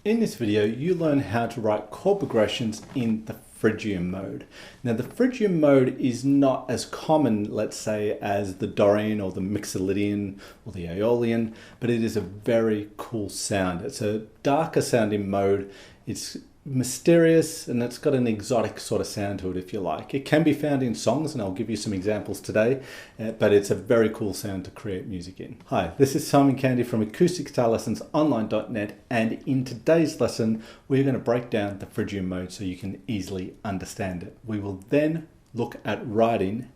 In this video, you learn how to write chord progressions in the Phrygian mode. Now, the Phrygian mode is not as common, let's say, as the Dorian or the Mixolydian or the Aeolian, but it is a very cool sound. It's a darker sounding mode. It's mysterious and it's got an exotic sort of sound to it, if you like. It can be found in songs, and I'll give you some examples today, but it's a very cool sound to create music in. Hi, this is Simon Candy from Acoustic Guitar Lessons Online.net, and in today's lesson we're going to break down the Phrygian mode so you can easily understand it. We will then look at writing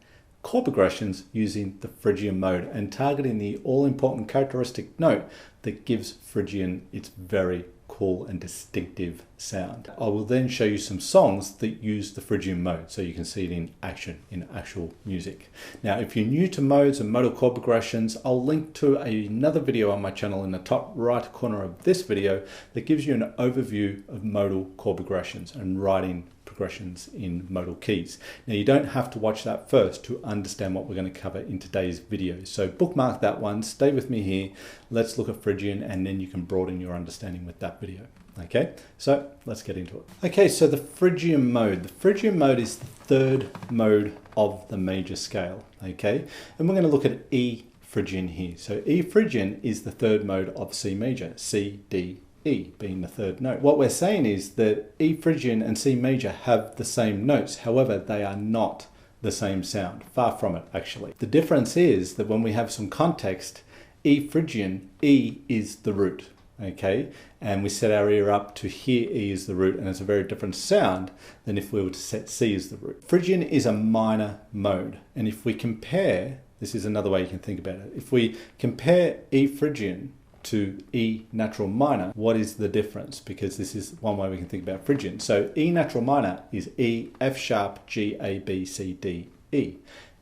chord progressions using the Phrygian mode and targeting the all-important characteristic note that gives Phrygian its very cool and distinctive sound. I will then show you some songs that use the Phrygian mode so you can see it in action, in actual music. Now, if you're new to modes and modal chord progressions, I'll link to another video on my channel in the top right corner of this video that gives you an overview of modal chord progressions and writing progressions in modal keys. Now, you don't have to watch that first to understand what we're going to cover in today's video. So bookmark that one, stay with me here, let's look at Phrygian, and then you can broaden your understanding with that video. Okay, so let's get into it. Okay, so the Phrygian mode. The Phrygian mode is the third mode of the major scale, okay? And we're going to look at E Phrygian here. So E Phrygian is the third mode of C major, C, D, E being the third note. What we're saying is that E Phrygian and C major have the same notes, however, they are not the same sound. Far from it, actually. The difference is that when we have some context, E Phrygian, E is the root, okay? And we set our ear up to hear E as the root, and it's a very different sound than if we were to set C as the root. Phrygian is a minor mode, and if we compare, this is another way you can think about it, if we compare E Phrygian to E natural minor, what is the difference? Because this is one way we can think about Phrygian. So E natural minor is E, F sharp, G, A, B, C, D, E.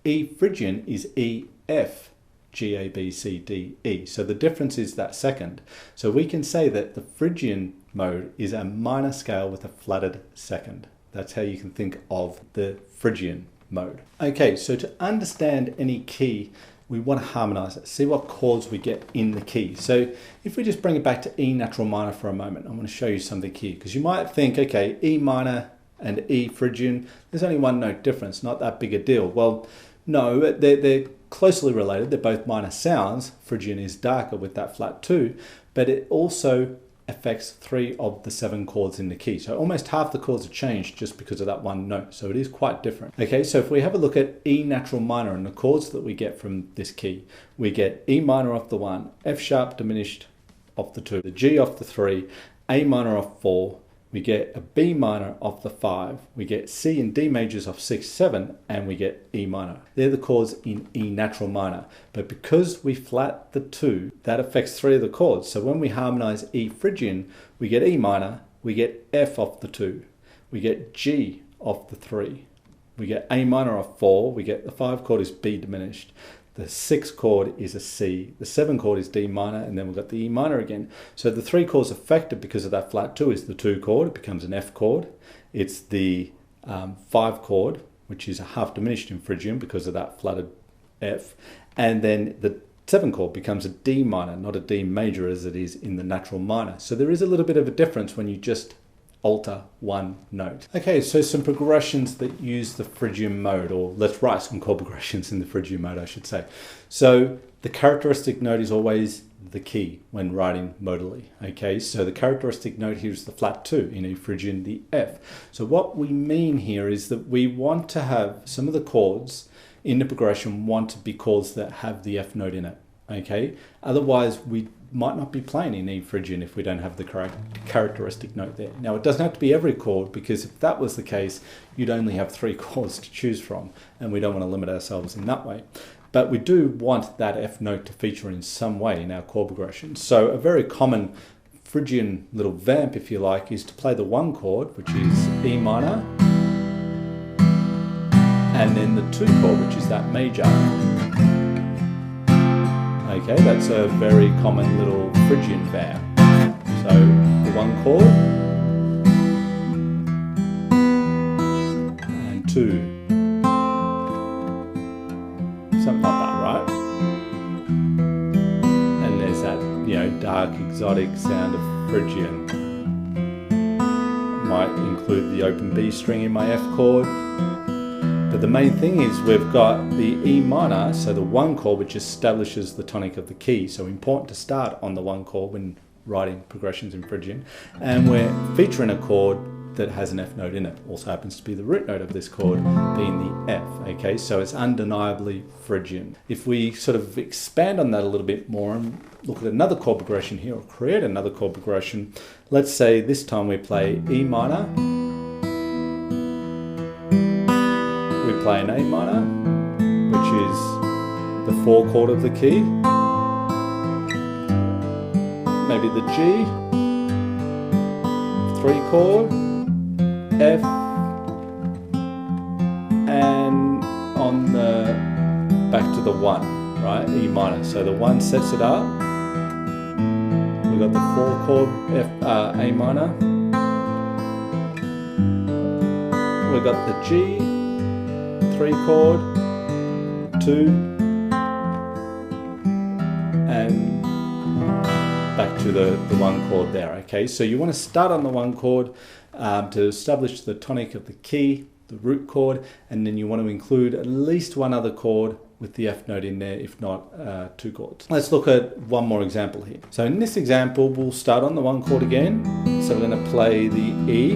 E Phrygian is E, F, G, A, B, C, D, E. So the difference is that second. So we can say that the Phrygian mode is a minor scale with a flatted second. That's how you can think of the Phrygian mode. Okay, so to understand any key, we want to harmonize it, see what chords we get in the key. So if we just bring it back to E natural minor for a moment, I want to show you something here, because you might think, okay, E minor and E Phrygian, there's only one note difference, not that big a deal. Well, no, they're closely related. They're both minor sounds. Phrygian is darker with that flat 2, but it also affects 3 of the 7 chords in the key. So almost half the chords are changed just because of that one note. So it is quite different. Okay, so if we have a look at E natural minor and the chords that we get from this key, we get E minor off the 1, F sharp diminished off the 2, the G off the 3, A minor off 4, we get a B minor off the 5, we get C and D majors off 6, 7, and we get E minor. They're the chords in E natural minor. But because we flat the 2, that affects 3 of the chords. So when we harmonize E Phrygian, we get E minor, we get F off the 2, we get G off the 3, we get A minor off 4, we get the 5 chord is B diminished, the 6 chord is a C, the 7 chord is D minor, and then we've got the E minor again. So the 3 chords affected because of that flat 2 is the 2 chord, it becomes an F chord. It's the 5 chord, which is a half diminished in Phrygian because of that flatted F. And then the 7 chord becomes a D minor, not a D major as it is in the natural minor. So there is a little bit of a difference when you just alter one note. Okay, so some progressions that use the Phrygian mode, or let's write some chord progressions in the Phrygian mode, I should say. So the characteristic note is always the key when writing modally. Okay, so the characteristic note here is the flat 2 in E Phrygian, the F. So what we mean here is that we want to have some of the chords in the progression want to be chords that have the F note in it. Okay, otherwise we might not be playing in E Phrygian if we don't have the correct characteristic note there. Now, it doesn't have to be every chord, because if that was the case, you'd only have 3 chords to choose from, and we don't want to limit ourselves in that way. But we do want that F note to feature in some way in our chord progression. So a very common Phrygian little vamp, if you like, is to play the 1 chord, which is E minor, and then the 2 chord, which is that major. Okay, that's a very common little Phrygian vamp. So the 1 chord and 2, something like that, right? And there's that, dark, exotic sound of Phrygian. might include the open B string in my F chord. But the main thing is we've got the E minor, so the 1 chord, which establishes the tonic of the key. So important to start on the 1 chord when writing progressions in Phrygian. And we're featuring a chord that has an F note in it. Also happens to be the root note of this chord being the F, okay? So it's undeniably Phrygian. If we sort of expand on that a little bit more and look at another chord progression here, or create another chord progression, let's say this time we play E minor, we play an A minor, which is the 4 chord of the key, maybe the G, 3 chord, F, and on the back to the 1, right? E minor. So the 1 sets it up. We've got the 4 chord A minor. We've got the G, 3 chord, 2, and back to the 1 chord there, okay? So you want to start on the 1 chord to establish the tonic of the key, the root chord, and then you want to include at least 1 other chord with the F note in there, if not 2 chords. Let's look at one more example here. So in this example, we'll start on the 1 chord again. So we're going to play the E.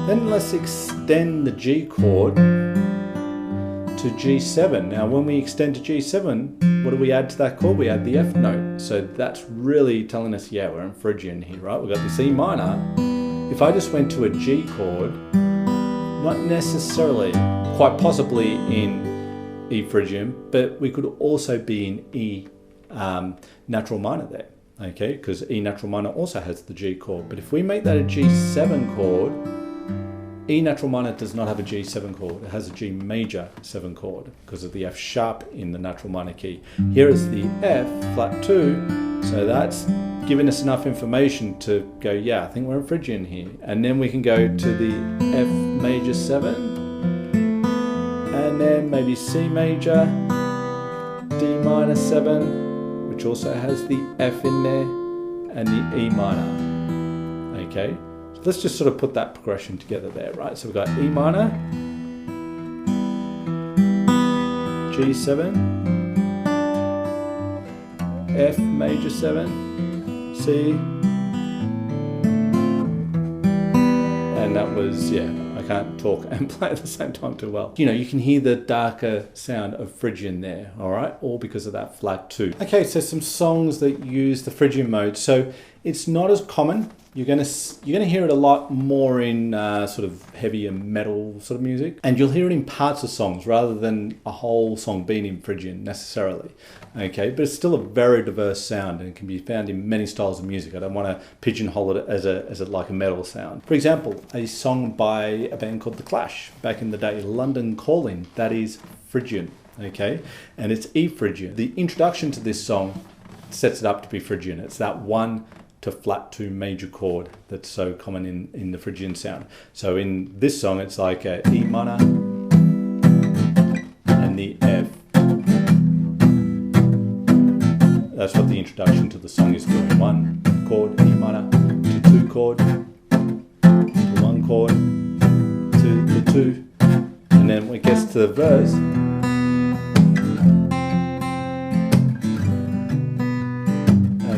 Then let's extend the G chord to G7. Now when we extend to G7, what do we add to that chord? We add the F note. So that's really telling us, yeah, we're in Phrygian here, right? We've got this E minor. If I just went to a G chord, not necessarily, quite possibly in E Phrygian, but we could also be in E natural minor there, okay? Because E natural minor also has the G chord. But if we make that a G7 chord, E natural minor does not have a G7 chord. It has a G major 7 chord because of the F sharp in the natural minor key. Here is the F flat 2, so that's giving us enough information to go, yeah, I think we're in Phrygian here. And then we can go to the F major 7, and then maybe C major, D minor 7, which also has the F in there, and the E minor, okay? Let's just sort of put that progression together there, right? So we've got E minor, G7, F major 7, C, and that was, yeah, I can't talk and play at the same time too well. You know, you can hear the darker sound of Phrygian there, all right? All because of that flat 2. Okay, so some songs that use the Phrygian mode. So it's not as common. You're gonna hear it a lot more in sort of heavier metal sort of music, and you'll hear it in parts of songs rather than a whole song being in Phrygian necessarily. Okay, but it's still a very diverse sound and it can be found in many styles of music. I don't want to pigeonhole it as a like a metal sound. For example, a song by a band called The Clash back in the day, London Calling, that is Phrygian. Okay, and it's E Phrygian. The introduction to this song sets it up to be Phrygian. It's that 1 to flat 2 major chord that's so common in the Phrygian sound. So in this song, it's like a E minor and the F. That's what the introduction to the song is doing. 1 chord, E minor, to 2 chord, to 1 chord, to the 2, and then when it gets to the verse,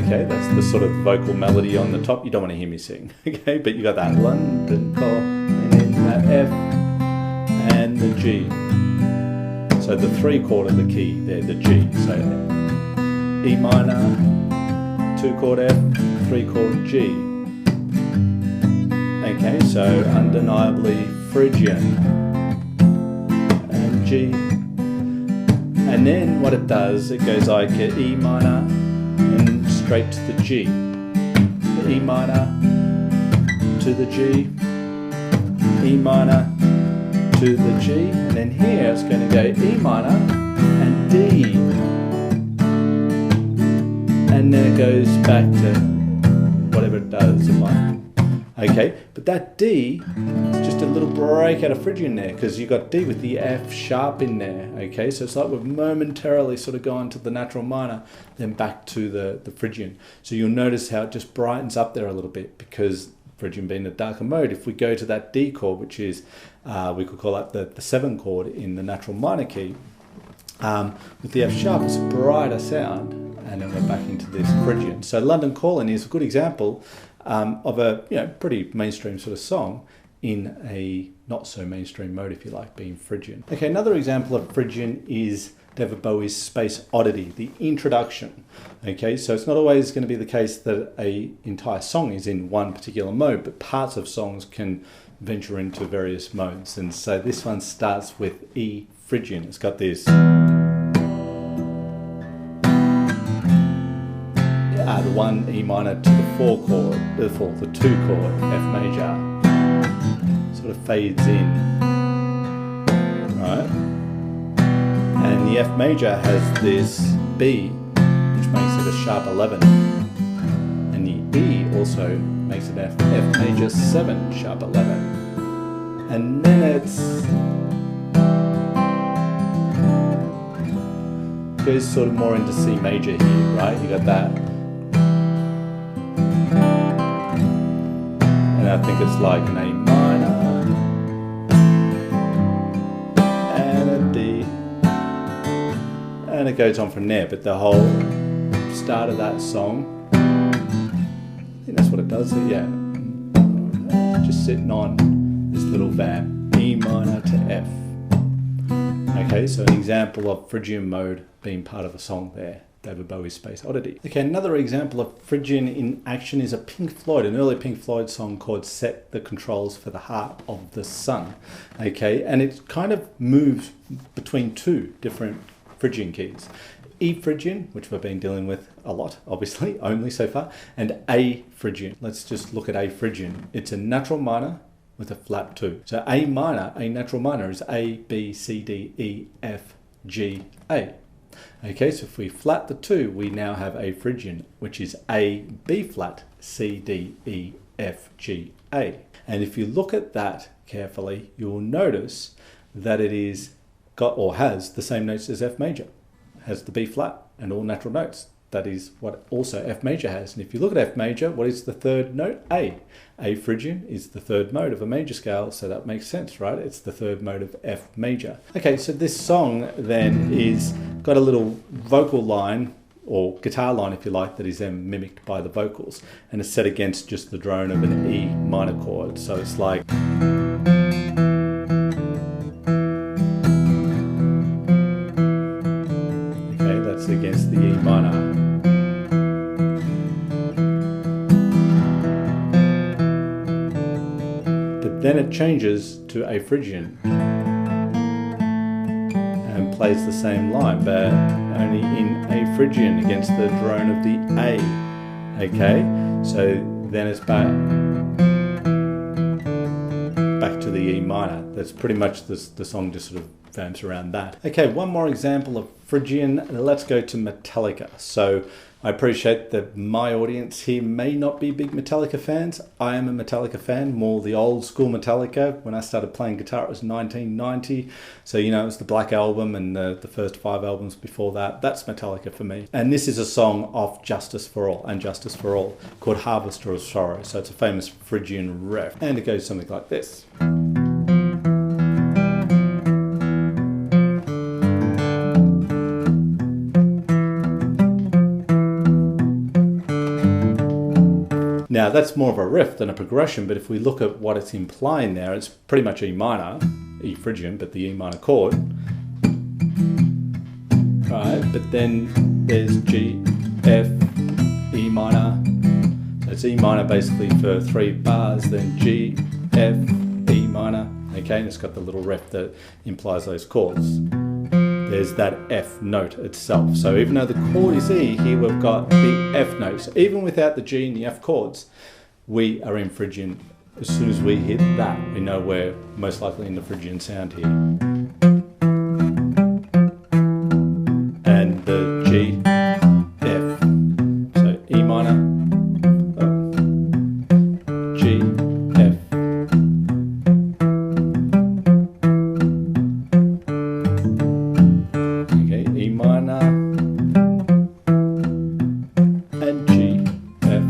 okay, that's the sort of vocal melody on the top. You don't want to hear me sing, okay? But you got that London call, and then that F, and the G. So the 3 chord of the key there, the G. So E minor, 2 chord F, 3 chord G. Okay, so undeniably Phrygian. And G. And then what it does, it goes like a E minor, and straight to the G, the E minor to the G, E minor to the G, and then here it's going to go E minor and D, and then it goes back to whatever it does. Okay, but that D is just a little break out of Phrygian there because you got D with the F sharp in there. Okay, so it's like we've momentarily sort of gone to the natural minor, then back to the Phrygian. So you'll notice how it just brightens up there a little bit because Phrygian being a darker mode. If we go to that D chord, which is, we could call that the 7 chord in the natural minor key, with the F sharp, it's a brighter sound, and then we're back into this Phrygian. So London Calling is a good example of a pretty mainstream sort of song in a not so mainstream mode, if you like, being Phrygian. Okay, another example of Phrygian is David Bowie's Space Oddity, the introduction. Okay, so it's not always going to be the case that an entire song is in one particular mode, but parts of songs can venture into various modes. And so this one starts with E Phrygian. It's got this the 1 E minor to the 4 chord, the 2 chord, F major, sort of fades in, right? And the F major has this B, which makes it a sharp 11, and the E also makes it F major 7, sharp 11, and then goes sort of more into C major here, right? You got that. And I think it's like an A minor and a D, and it goes on from there. But the whole start of that song, I think that's what it does. Yeah, just sitting on this little vamp, E minor to F. Okay, so an example of Phrygian mode being part of a song there. David Bowie's Space Oddity. Okay, another example of Phrygian in action is a Pink Floyd, an early Pink Floyd song called Set the Controls for the Heart of the Sun. Okay, and it kind of moves between two different Phrygian keys. E Phrygian, which we've been dealing with a lot, obviously, only so far, and A Phrygian. Let's just look at A Phrygian. It's a natural minor with a flat 2. So A minor, A natural minor is A, B, C, D, E, F, G, A. Okay, so if we flat the 2, we now have A Phrygian, which is A, B flat, C, D, E, F, G, A. And if you look at that carefully, you'll notice that it is got or has the same notes as F major. It has the B flat and all natural notes. That is what also F major has. And if you look at F major, what is the third note? A. A Phrygian is the third mode of a major scale, so that makes sense, right? It's the third mode of F major. Okay, so this song then is got a little vocal line, or guitar line if you like, that is then mimicked by the vocals, and it's set against just the drone of an E minor chord. So it's like... Okay, that's against the E minor. Then it changes to A Phrygian and plays the same line, but only in A Phrygian against the drone of the A. Okay, so then it's back to the E minor. That's pretty much the song just sort of vamps around that. Okay, one more example of Phrygian. Let's go to Metallica. So I appreciate that my audience here may not be big Metallica fans. I am a Metallica fan, more the old school Metallica. When I started playing guitar, it was 1990. So, it was the Black Album and the first 5 albums before that. That's Metallica for me. And this is a song off Justice for All and Justice for All called Harvester of Sorrow. So it's a famous Phrygian ref. And it goes something like this. Now that's more of a riff than a progression, but if we look at what it's implying there, it's pretty much E minor, E Phrygian, but the E minor chord. Right, but then there's G, F, E minor. So it's E minor basically for 3 bars, then G, F, E minor. Okay, and it's got the little riff that implies those chords. There's that F note itself. So even though the chord is E, here we've got the F note. So even without the G and the F chords, we are in Phrygian. As soon as we hit that, we know we're most likely in the Phrygian sound here. And the G, F. So E minor, G, F. E minor and G, F,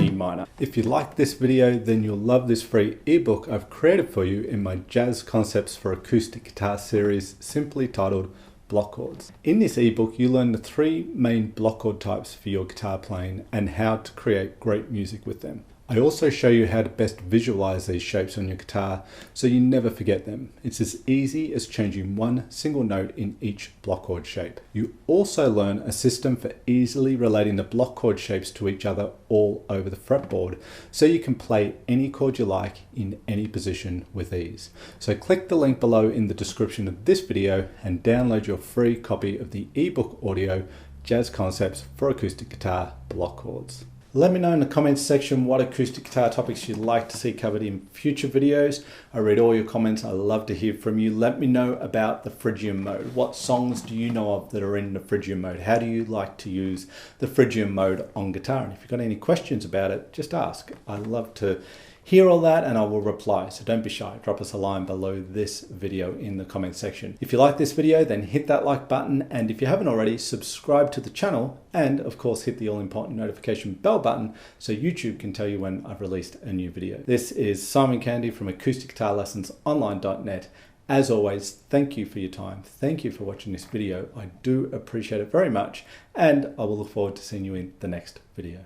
E minor. If you like this video, then you'll love this free ebook I've created for you in my Jazz Concepts for Acoustic Guitar series, simply titled Block Chords. In this ebook, you learn the 3 main block chord types for your guitar playing and how to create great music with them. I also show you how to best visualize these shapes on your guitar so you never forget them. It's as easy as changing one single note in each block chord shape. You also learn a system for easily relating the block chord shapes to each other all over the fretboard so you can play any chord you like in any position with ease. So click the link below in the description of this video and download your free copy of the ebook audio Jazz Concepts for Acoustic Guitar Block Chords. Let me know in the comments section what acoustic guitar topics you'd like to see covered in future videos. I read all your comments. I love to hear from you. Let me know about the Phrygian Mode. What songs do you know of that are in the Phrygian Mode? How do you like to use the Phrygian Mode on guitar? And if you've got any questions about it, just ask. I love to hear all that and I will reply. So don't be shy. Drop us a line below this video in the comment section. If you like this video, then hit that like button. And if you haven't already, subscribe to the channel and of course hit the all important notification bell button so YouTube can tell you when I've released a new video. This is Simon Candy from AcousticGuitarLessonsOnline.net. As always, thank you for your time. Thank you for watching this video. I do appreciate it very much. And I will look forward to seeing you in the next video.